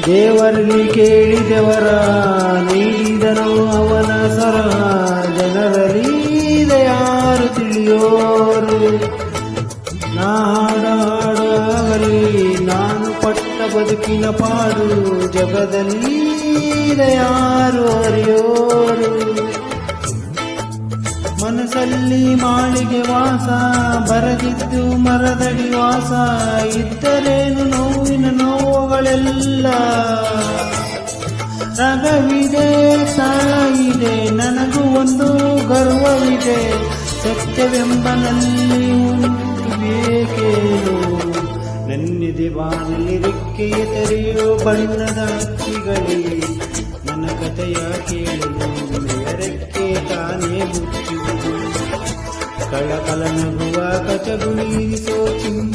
ದೇವರಿಗೆ ಕೇಳಿದವರ ನೀಡಿದನು ಅವನ ಸರ. ಜನರಲ್ಲಿ ಯಾರು ತಿಳಿಯೋರು? ನಾಡಾಡಾಗಲಿ ನಾನು ಪಟ್ಟ ಬದುಕಿನ ಪಾಡು, ಜಗದಲ್ಲಿ ಯಾರು ಅರಿಯೋರು? ಮನಸ್ಸಲ್ಲಿ ಮಾಳಿಗೆ ವಾಸ, ಬರದಿದ್ದು ಮರದಡಿ ವಾಸ. ಇದ್ದರೇನು ನೋವಿನ ನೋವುಗಳೆಲ್ಲ, ರಗವಿದೆ ತಾಯಿದೆ ನನಗೂ ಒಂದು ಗರ್ವವಿದೆ. ಸತ್ಯವೆಂಬನಲ್ಲಿ ಉಂಟು ಬೇಕೇನು? ನನ್ನಿದೆ ಬಾನಲ್ಲಿ ರೆಕ್ಕೆಯ ತೆರೆಯೋ ಬಣ್ಣದ ಹಕ್ಕಿಗಳೇ, ನನ್ನ ಕಥೆಯ ಕೇಳಲು ರೆಕ್ಕೆ ತಾನೇ ಮುಚ್ಚುವುದು. ಕಳಕಳ ನಗುವ ಕಚಗುಳಿರಿಸೋ ಚಿಮ್ಮಿನ